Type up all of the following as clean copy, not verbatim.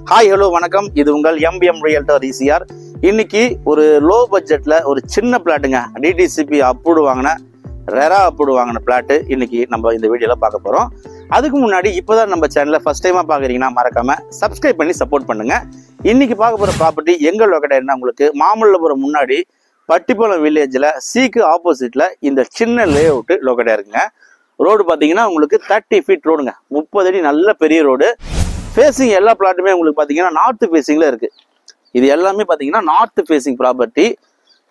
Hi hello வணக்கம். இது உங்கள் எம்பிஎம் ரியல்டர் ஈசிஆர். இன்னைக்கு ஒரு லோ பட்ஜெட்ல ஒரு சின்ன பிளாட்டுங்க, டிடிசிபி அப்ரூவ்டு வாங்கின ரெரா அப்ரூவ்டு வாங்கின பிளாட்டு இன்னைக்கு நம்ம இந்த வீடியோல பார்க்க போறோம். அதுக்கு முன்னாடி இப்போதான் நம்ம சேனலை ஃபர்ஸ்ட் டைமா பாக்குறீங்கன்னா மறக்காம சப்ஸ்கிரைப் பண்ணி சப்போர்ட் பண்ணுங்க. இன்னைக்கு பார்க்க போற ப்ராப்பர்ட்டி எங்க லொக்கேட் ஆயிருந்தா உங்களுக்கு மாமல்லபுரம் முன்னாடி பட்டிப்பாலம் வில்லேஜ்ல சீக்கு ஆப்போசிட்ல இந்த சின்ன லே அவுட் லொக்கேட் ஆயிருக்குங்க. ரோடு பாத்தீங்கன்னா உங்களுக்கு 30 ஃபீட் ரோடுங்க, 30 அடி நல்ல பெரிய ரோடு. ஃபேசிங் எல்லா பிளாட்டுமே உங்களுக்கு பார்த்தீங்கன்னா நார்த் ஃபேசிங்கில் இருக்குது. இது எல்லாமே பார்த்தீங்கன்னா நார்த் ஃபேசிங் ப்ராப்பர்ட்டி.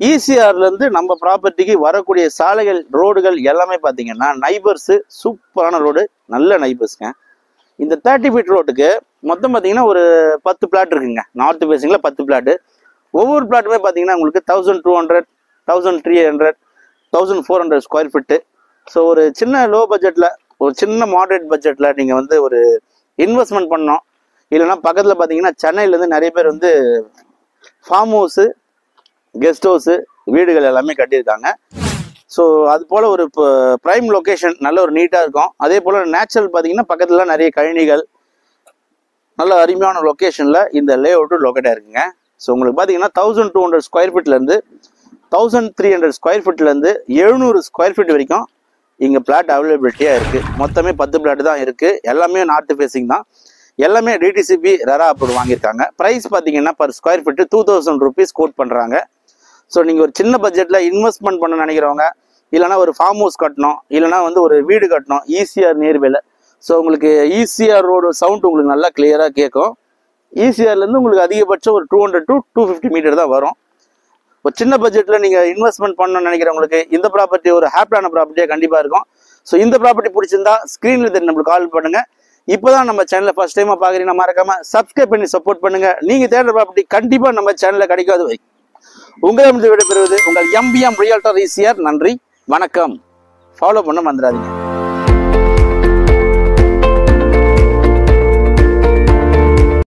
ஈசிஆர்லேருந்து நம்ம ப்ராப்பர்ட்டிக்கு வரக்கூடிய சாலைகள் ரோடுகள் எல்லாமே பார்த்தீங்கன்னா நைபர்ஸு சூப்பரான ரோடு, நல்ல நைபர்ஸுங்க. இந்த 30 ஃபீட் ரோட்டுக்கு மொத்தம் பார்த்தீங்கன்னா ஒரு 10 பிளாட் இருக்குங்க. நார்த் ஃபேசிங்கில் 10 பிளாட்டு. ஒவ்வொரு பிளாட்டுமே பார்த்தீங்கன்னா உங்களுக்கு 1200, 1300, 1400 ஸ்கொயர் ஃபீட்டு. ஸோ ஒரு சின்ன லோ பட்ஜெட்டில், ஒரு சின்ன மாடரேட் பட்ஜெட்டில் நீங்கள் வந்து ஒரு இன்வெஸ்ட்மெண்ட் பண்ணோம். இல்லைன்னா பக்கத்தில் பார்த்தீங்கன்னா சென்னையிலேருந்து நிறைய பேர் வந்து ஃபார்ம் ஹவுஸு, கெஸ்ட் ஹவுஸு, வீடுகள் எல்லாமே கட்டியிருக்காங்க. ஸோ அது போல் ஒரு ப்ரைம் லொக்கேஷன், நல்ல ஒரு நீட்டாக இருக்கும். அதே போல் நேச்சுரல் பார்த்தீங்கன்னா பக்கத்தில் நிறைய கழனிகள், நல்ல அருமையான லொக்கேஷனில் இந்த லே அவுட்டு லொக்கேட்டாக இருக்குங்க. ஸோ உங்களுக்கு பார்த்தீங்கன்னா 1200 ஸ்கொயர் ஃபீட்லேருந்து 1300 ஸ்கொயர் ஃபீட்லேருந்து 700 ஸ்கொயர் ஃபீட் வரைக்கும் இங்கே பிளாட் அவைலபிலிட்டியாக இருக்குது. மொத்தமே 10 பிளாட் தான் இருக்குது. எல்லாமே நார்த் ஃபேஸிங் தான். எல்லாமே டிடிசிபி ரெரா அப்ரூவ் வாங்கியிருக்காங்க. ப்ரைஸ் பார்த்தீங்கன்னா per square feet 2000 rupees quote பண்ணுறாங்க. ஸோ நீங்கள் ஒரு சின்ன பட்ஜெட்டில் இன்வெஸ்ட்மெண்ட் பண்ண நினைக்கிறவங்க, இல்லைனா ஒரு ஃபார்ம் ஹவுஸ் கட்டணும், இல்லைனா வந்து ஒரு வீடு கட்டணும் ஈசிஆர் நியர்பைல. ஸோ உங்களுக்கு ஈசிஆர் ரோடு சவுண்ட் உங்களுக்கு நல்லா கிளியராக கேட்கும். ஈசிஆர்லேருந்து உங்களுக்கு அதிகபட்சம் ஒரு 200 to 250 மீட்டர் தான் வரும். ஒரு சின்ன பட்ஜெட்டில் நீங்கள் இன்வெஸ்ட்மெண்ட் பண்ணணும்னு நினைக்கிறவங்களுக்கு இந்த ப்ராப்பர்ட்டி ஒரு ஹாப்பியான ப்ராப்பர்ட்டியாக கண்டிப்பாக இருக்கும். ஸோ இந்த ப்ராப்பர்ட்டி பிடிச்சிருந்தா ஸ்க்ரீனில் தெரிஞ்சு நம்மளுக்கு கால் பண்ணுங்கள். இப்போ தான் நம்ம சேனலை ஃபர்ஸ்ட் டைமாக பார்க்குறீங்கன்னா மறக்காம சப்ஸ்கிரைப் பண்ணி சப்போர்ட் பண்ணுங்கள். நீங்கள் தேடுற ப்ராப்பர்ட்டி கண்டிப்பாக நம்ம சேனலில் கிடைக்காது. உங்களிடம் விடைபெறுவது உங்கள் எம்பிஎம் ரியல்டர் ஈசிஆர். நன்றி, வணக்கம். ஃபாலோ பண்ண மறந்துடாதீங்க.